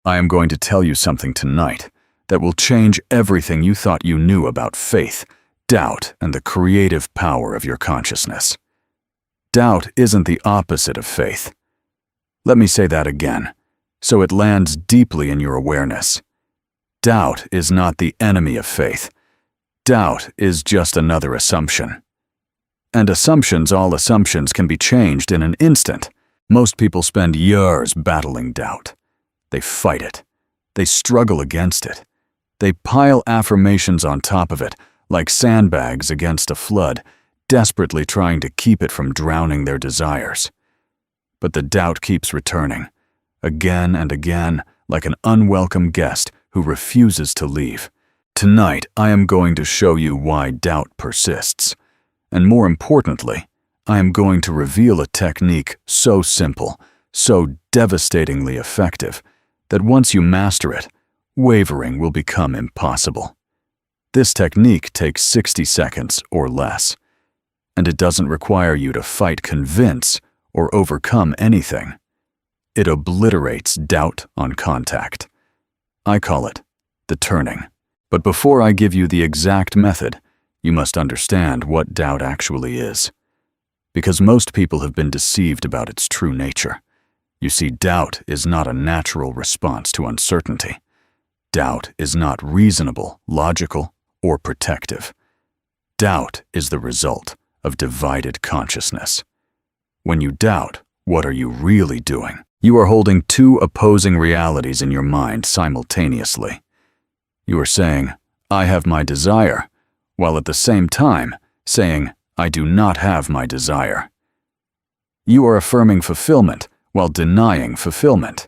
I am going to tell you something tonight that will change everything you thought you knew about faith, doubt, and the creative power of your consciousness. Doubt isn't the opposite of faith. Let me say that again, so it lands deeply in your awareness. Doubt is not the enemy of faith. Doubt is just another assumption. And all assumptions can be changed in an instant. Most people spend years battling doubt. They fight it. They struggle against it. They pile affirmations on top of it, like sandbags against a flood, desperately trying to keep it from drowning their desires. But the doubt keeps returning, again and again, like an unwelcome guest who refuses to leave. Tonight, I am going to show you why doubt persists. And more importantly, I am going to reveal a technique so simple, so devastatingly effective, that once you master it, wavering will become impossible. This technique takes 60 seconds or less, and it doesn't require you to fight, convince, or overcome anything. It obliterates doubt on contact. I call it the turning. But before I give you the exact method, you must understand what doubt actually is. Because most people have been deceived about its true nature. You see, doubt is not a natural response to uncertainty. Doubt is not reasonable, logical, or protective. Doubt is the result of divided consciousness. When you doubt, what are you really doing? You are holding two opposing realities in your mind simultaneously. You are saying, I have my desire, while at the same time saying, I do not have my desire. You are affirming fulfillment while denying fulfillment.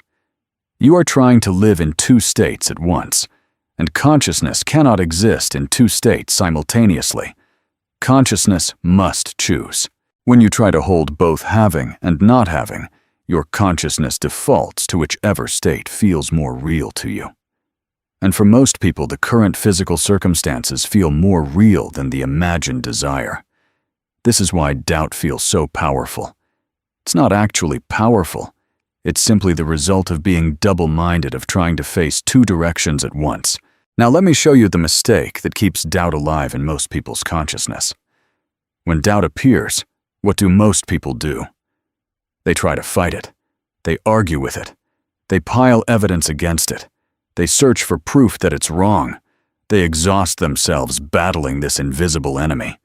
You are trying to live in two states at once, and consciousness cannot exist in two states simultaneously. Consciousness must choose. When you try to hold both having and not having, your consciousness defaults to whichever state feels more real to you. And for most people, the current physical circumstances feel more real than the imagined desire. This is why doubt feels so powerful. It's not actually powerful. It's simply the result of being double-minded, of trying to face two directions at once. Now let me show you the mistake that keeps doubt alive in most people's consciousness. When doubt appears, what do most people do? They try to fight it. They argue with it. They pile evidence against it. They search for proof that it's wrong. They exhaust themselves battling this invisible enemy.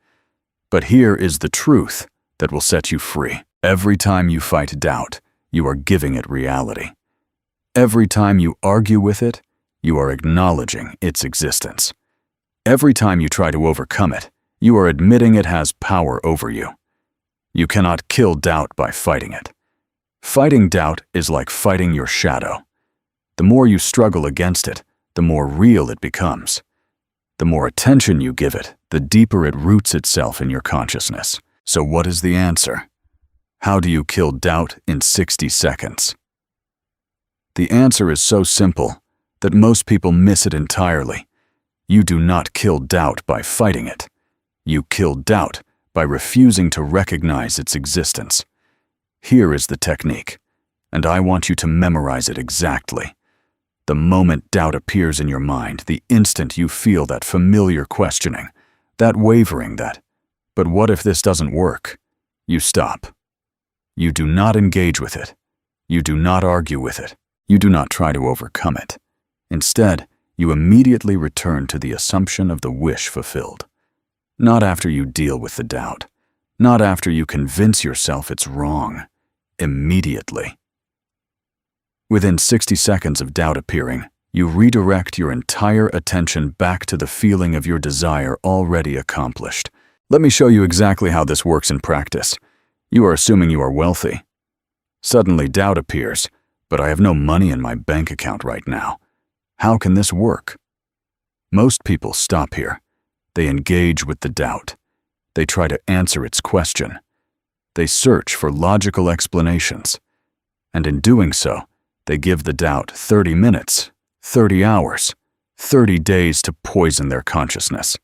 But here is the truth that will set you free. Every time you fight doubt, you are giving it reality. Every time you argue with it, you are acknowledging its existence. Every time you try to overcome it, you are admitting it has power over you. You cannot kill doubt by fighting it. Fighting doubt is like fighting your shadow. The more you struggle against it, the more real it becomes. The more attention you give it, the deeper it roots itself in your consciousness. So what is the answer? How do you kill doubt in 60 seconds? The answer is so simple that most people miss it entirely. You do not kill doubt by fighting it. You kill doubt by refusing to recognize its existence. Here is the technique, and I want you to memorize it exactly. The moment doubt appears in your mind, the instant you feel that familiar questioning, that wavering, but what if this doesn't work? You stop. You do not engage with it. You do not argue with it. You do not try to overcome it. Instead, you immediately return to the assumption of the wish fulfilled. Not after you deal with the doubt. Not after you convince yourself it's wrong. Immediately. Within 60 seconds of doubt appearing, you redirect your entire attention back to the feeling of your desire already accomplished. Let me show you exactly how this works in practice. You are assuming you are wealthy. Suddenly doubt appears, but I have no money in my bank account right now. How can this work? Most people stop here. They engage with the doubt. They try to answer its question. They search for logical explanations. And in doing so, they give the doubt 30 minutes, 30 hours, 30 days to poison their consciousness.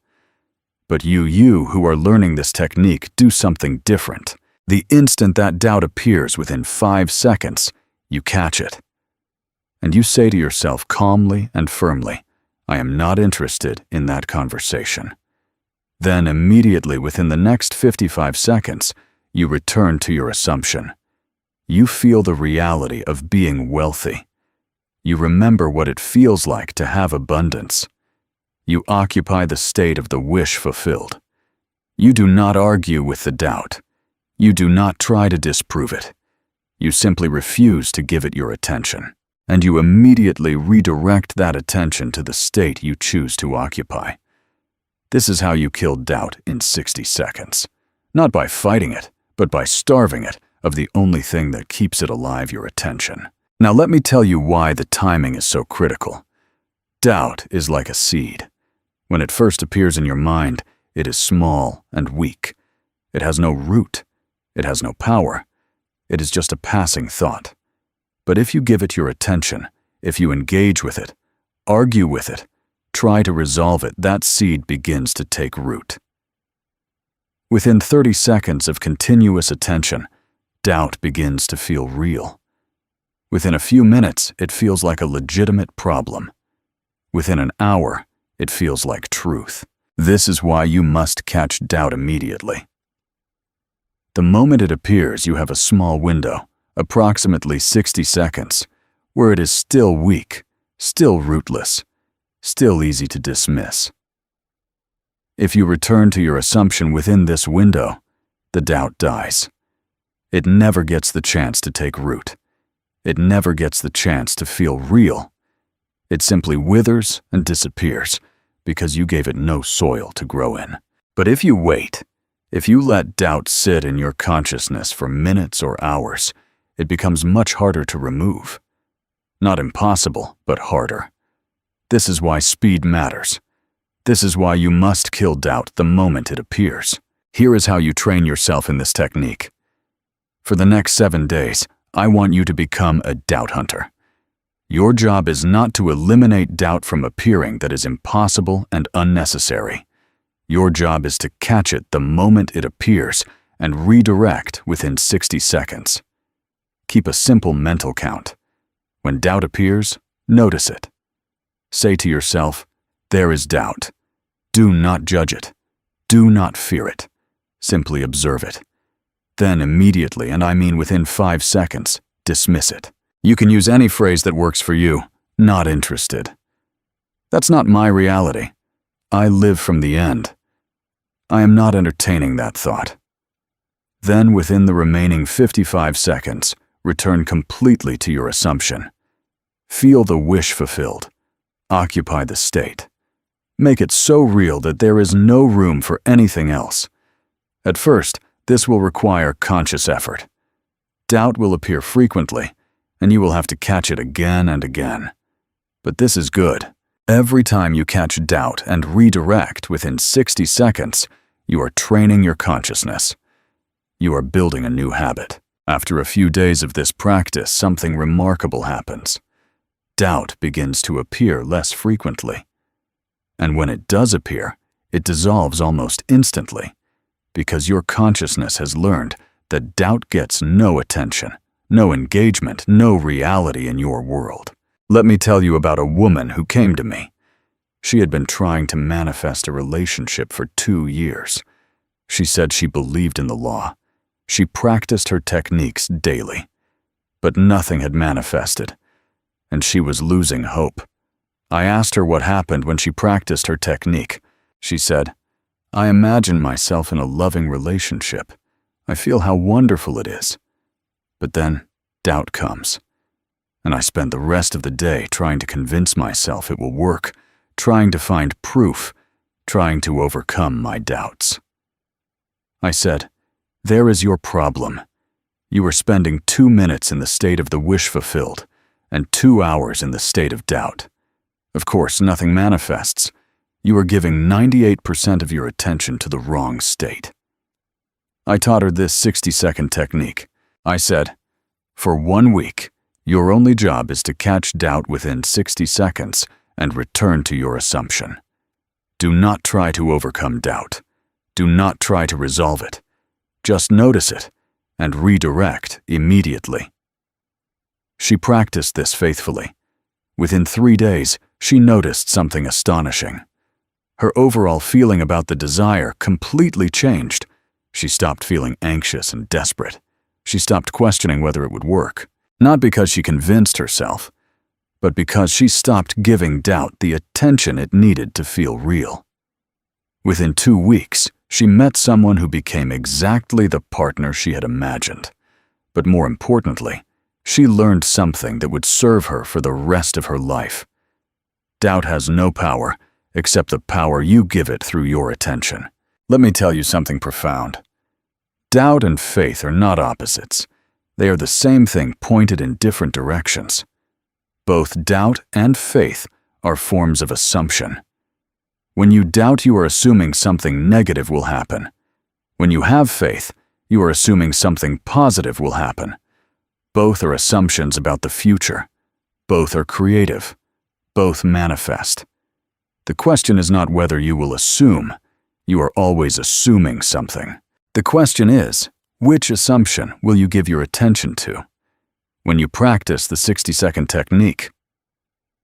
But you who are learning this technique, do something different. The instant that doubt appears, within 5 seconds, you catch it. and you say to yourself calmly and firmly, "I am not interested in that conversation." Then immediately within the next 55 seconds, you return to your assumption. You feel the reality of being wealthy. You remember what it feels like to have abundance. You occupy the state of the wish fulfilled. You do not argue with the doubt. You do not try to disprove it. You simply refuse to give it your attention, and you immediately redirect that attention to the state you choose to occupy. This is how you kill doubt in 60 seconds. Not by fighting it, but by starving it of the only thing that keeps it alive, your attention. Now let me tell you why the timing is so critical. Doubt is like a seed. When it first appears in your mind, it is small and weak. It has no root. It has no power. It is just a passing thought. But if you give it your attention, if you engage with it, argue with it, try to resolve it, that seed begins to take root. Within 30 seconds of continuous attention, doubt begins to feel real. Within a few minutes, it feels like a legitimate problem. Within an hour, it feels like truth. This is why you must catch doubt immediately. The moment it appears, you have a small window, approximately 60 seconds, where it is still weak, still rootless, still easy to dismiss. If you return to your assumption within this window, the doubt dies. It never gets the chance to take root. It never gets the chance to feel real. It simply withers and disappears because you gave it no soil to grow in. But if you wait, if you let doubt sit in your consciousness for minutes or hours, it becomes much harder to remove. Not impossible, but harder. This is why speed matters. This is why you must kill doubt the moment it appears. Here is how you train yourself in this technique. For the next 7 days, I want you to become a doubt hunter. Your job is not to eliminate doubt from appearing that is impossible and unnecessary. Your job is to catch it the moment it appears and redirect within 60 seconds. Keep a simple mental count. When doubt appears, notice it. Say to yourself, "There is doubt." Do not judge it. Do not fear it. Simply observe it. Then immediately, and I mean within 5 seconds, dismiss it. You can use any phrase that works for you. Not interested. That's not my reality. I live from the end. I am not entertaining that thought. Then within the remaining 55 seconds, return completely to your assumption. Feel the wish fulfilled. Occupy the state. Make it so real that there is no room for anything else. At first, this will require conscious effort. Doubt will appear frequently, and you will have to catch it again and again. But this is good. Every time you catch doubt and redirect within 60 seconds, you are training your consciousness. You are building a new habit. After a few days of this practice, something remarkable happens. Doubt begins to appear less frequently. And when it does appear, it dissolves almost instantly, because your consciousness has learned that doubt gets no attention, no engagement, no reality in your world. Let me tell you about a woman who came to me. She had been trying to manifest a relationship for 2 years. She said she believed in the law. She practiced her techniques daily, but nothing had manifested, and she was losing hope. I asked her what happened when she practiced her technique. She said, "I imagine myself in a loving relationship. I feel how wonderful it is. But then doubt comes, and I spend the rest of the day trying to convince myself it will work, trying to find proof, trying to overcome my doubts." I said, "There is your problem. You are spending 2 minutes in the state of the wish fulfilled and 2 hours in the state of doubt. Of course, nothing manifests. You are giving 98% of your attention to the wrong state." I taught her this 60-second technique. I said, "For 1 week, your only job is to catch doubt within 60 seconds and return to your assumption. Do not try to overcome doubt. Do not try to resolve it. Just notice it and redirect immediately." She practiced this faithfully. Within 3 days, she noticed something astonishing. Her overall feeling about the desire completely changed. She stopped feeling anxious and desperate. She stopped questioning whether it would work, not because she convinced herself, but because she stopped giving doubt the attention it needed to feel real. Within 2 weeks, she met someone who became exactly the partner she had imagined. But more importantly, she learned something that would serve her for the rest of her life. Doubt has no power except the power you give it through your attention. Let me tell you something profound. Doubt and faith are not opposites. They are the same thing pointed in different directions. Both doubt and faith are forms of assumption. When you doubt, you are assuming something negative will happen. When you have faith, you are assuming something positive will happen. Both are assumptions about the future. Both are creative. Both manifest. The question is not whether you will assume. You are always assuming something. The question is, which assumption will you give your attention to? When you practice the 60-second technique,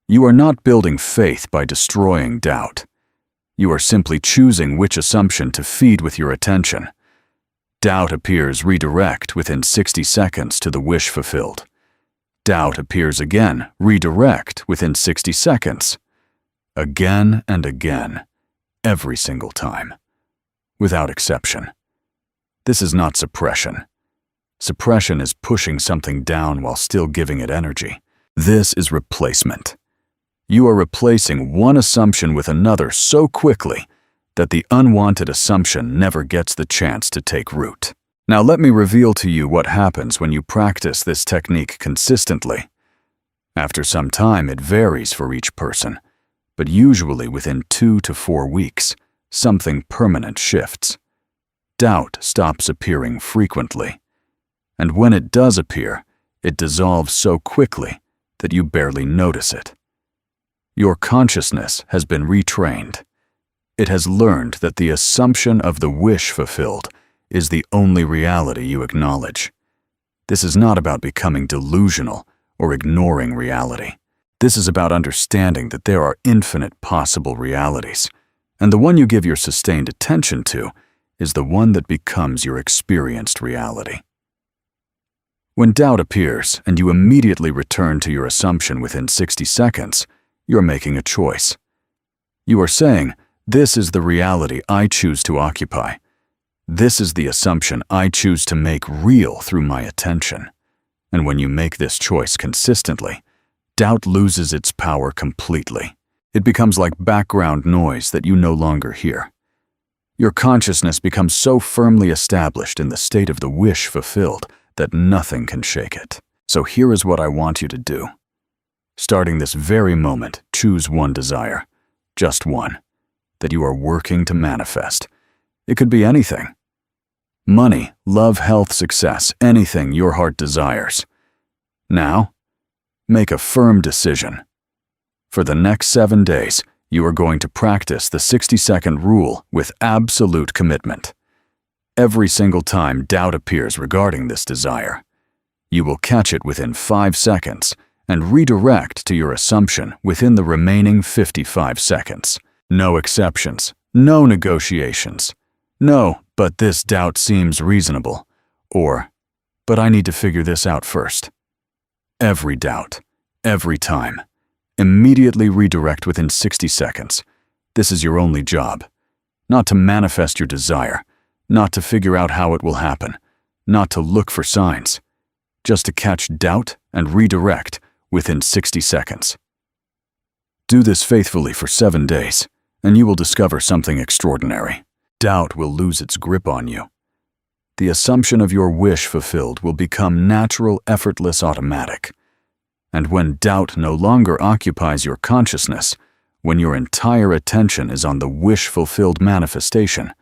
you are not building faith by destroying doubt. You are simply choosing which assumption to feed with your attention. Doubt appears redirect within 60 seconds to the wish fulfilled. Doubt appears again, redirect within 60 seconds. Again and again, every single time, without exception. This is not suppression. Suppression is pushing something down while still giving it energy. This is replacement. You are replacing one assumption with another so quickly that the unwanted assumption never gets the chance to take root. Now let me reveal to you what happens when you practice this technique consistently. After some time, it varies for each person, but usually within 2 to 4 weeks, something permanent shifts. Doubt stops appearing frequently, and when it does appear, it dissolves so quickly that you barely notice it. Your consciousness has been retrained. It has learned that the assumption of the wish fulfilled is the only reality you acknowledge. This is not about becoming delusional or ignoring reality. This is about understanding that there are infinite possible realities, and the one you give your sustained attention to is the one that becomes your experienced reality. When doubt appears and you immediately return to your assumption within 60 seconds, you're making a choice. You are saying, "This is the reality I choose to occupy. This is the assumption I choose to make real through my attention." And when you make this choice consistently, doubt loses its power completely. It becomes like background noise that you no longer hear. Your consciousness becomes so firmly established in the state of the wish fulfilled that nothing can shake it. So here is what I want you to do. Starting this very moment, choose one desire, just one, that you are working to manifest. It could be anything. Money, love, health, success, anything your heart desires. Now, make a firm decision. For the next 7 days, you are going to practice the 60-second rule with absolute commitment. Every single time doubt appears regarding this desire, you will catch it within 5 seconds and redirect to your assumption within the remaining 55 seconds. No exceptions, no negotiations. No, but this doubt seems reasonable. Or, but I need to figure this out first. Every doubt, every time. Immediately redirect within 60 seconds. This is your only job. Not to manifest your desire, not to figure out how it will happen, not to look for signs, just to catch doubt and redirect within 60 seconds. Do this faithfully for 7 days, and you will discover something extraordinary. Doubt will lose its grip on you. The assumption of your wish fulfilled will become natural, effortless, automatic. And when doubt no longer occupies your consciousness, when your entire attention is on the wish-fulfilled manifestation,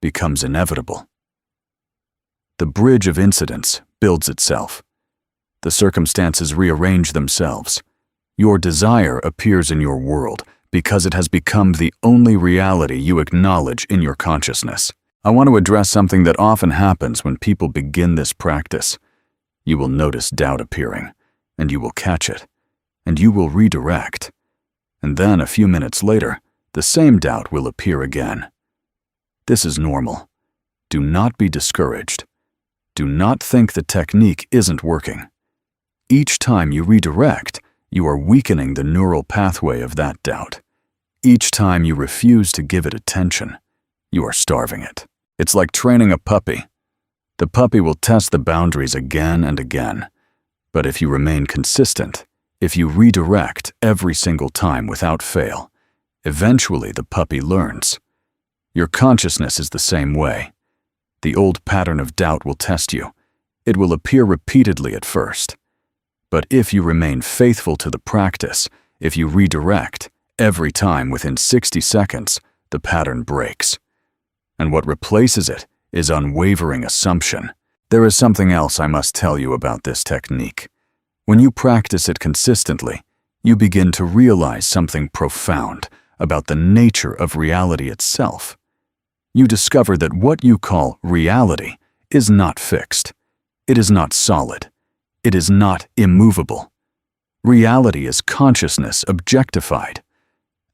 becomes inevitable. The bridge of incidents builds itself. The circumstances rearrange themselves. Your desire appears in your world because it has become the only reality you acknowledge in your consciousness. I want to address something that often happens when people begin this practice. You will notice doubt appearing, and you will catch it, and you will redirect. And then a few minutes later, the same doubt will appear again. This is normal. Do not be discouraged. Do not think the technique isn't working. Each time you redirect, you are weakening the neural pathway of that doubt. Each time you refuse to give it attention, you are starving it. It's like training a puppy. The puppy will test the boundaries again and again. But if you remain consistent, if you redirect every single time without fail, eventually the puppy learns. Your consciousness is the same way. The old pattern of doubt will test you. It will appear repeatedly at first. But if you remain faithful to the practice, if you redirect every time within 60 seconds, the pattern breaks. And what replaces it is unwavering assumption. There is something else I must tell you about this technique. When you practice it consistently, you begin to realize something profound about the nature of reality itself. You discover that what you call reality is not fixed. It is not solid. It is not immovable. Reality is consciousness objectified.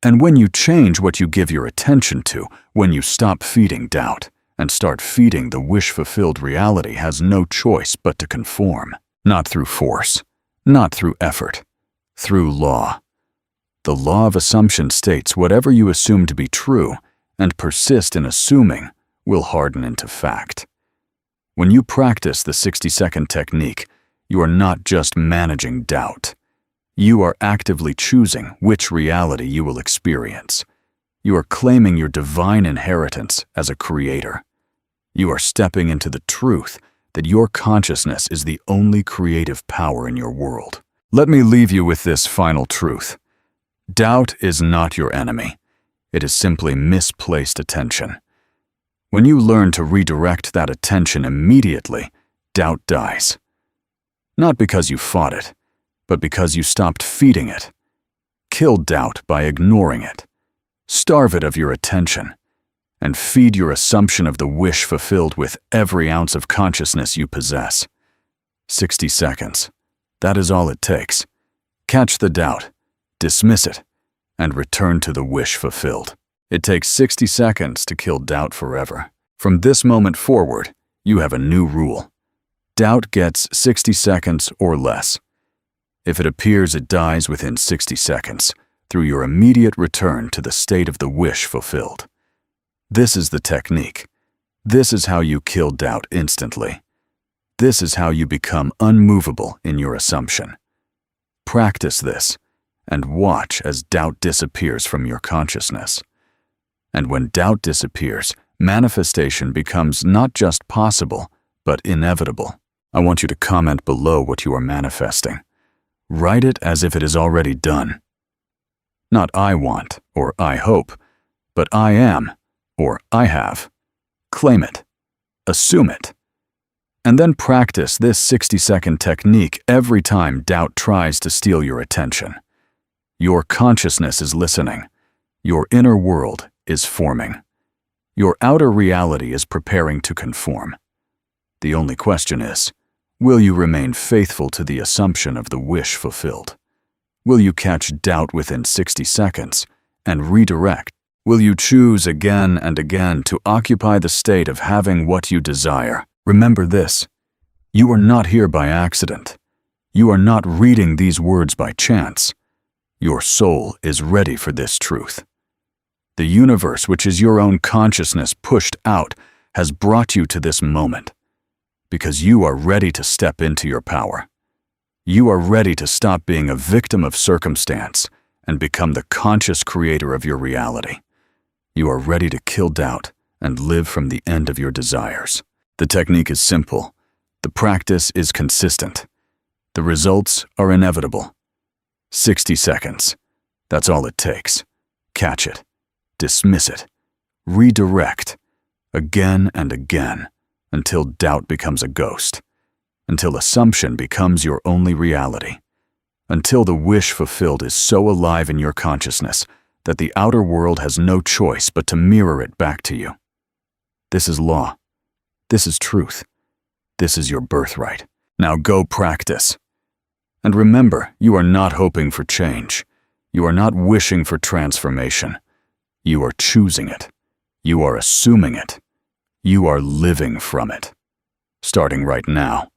And when you change what you give your attention to, when you stop feeding doubt and start feeding the wish-fulfilled, reality has no choice but to conform, not through force, not through effort, through law. The law of assumption states whatever you assume to be true and persist in assuming will harden into fact. When you practice the 60-second technique, you are not just managing doubt. You are actively choosing which reality you will experience. You are claiming your divine inheritance as a creator. You are stepping into the truth that your consciousness is the only creative power in your world. Let me leave you with this final truth. Doubt is not your enemy. It is simply misplaced attention. When you learn to redirect that attention immediately, doubt dies. Not because you fought it, but because you stopped feeding it. Kill doubt by ignoring it. Starve it of your attention, and feed your assumption of the wish fulfilled with every ounce of consciousness you possess. 60 seconds. That is all it takes. Catch the doubt, dismiss it, and return to the wish fulfilled. It takes 60 seconds to kill doubt forever. From this moment forward, you have a new rule. Doubt gets 60 seconds or less. If it appears it dies within 60 seconds, through your immediate return to the state of the wish fulfilled. This is the technique. This is how you kill doubt instantly. This is how you become unmovable in your assumption. Practice this, and watch as doubt disappears from your consciousness. And when doubt disappears, manifestation becomes not just possible, but inevitable. I want you to comment below what you are manifesting. Write it as if it is already done. Not I want or I hope, but I am or I have. Claim it. Assume it. And then practice this 60-second technique every time doubt tries to steal your attention. Your consciousness is listening. Your inner world is forming. Your outer reality is preparing to conform. The only question is, will you remain faithful to the assumption of the wish fulfilled? Will you catch doubt within 60 seconds and redirect? Will you choose again and again to occupy the state of having what you desire? Remember this, you are not here by accident. You are not reading these words by chance. Your soul is ready for this truth. The universe, which is your own consciousness pushed out, has brought you to this moment because you are ready to step into your power. You are ready to stop being a victim of circumstance and become the conscious creator of your reality. You are ready to kill doubt and live from the end of your desires. The technique is simple. The practice is consistent. The results are inevitable. 60 seconds. That's all it takes. Catch it. Dismiss it. Redirect. Again and again until doubt becomes a ghost. Until assumption becomes your only reality. Until the wish fulfilled is so alive in your consciousness that the outer world has no choice but to mirror it back to you. This is law. This is truth. This is your birthright. Now go practice. And remember, you are not hoping for change. You are not wishing for transformation. You are choosing it. You are assuming it. You are living from it. Starting right now.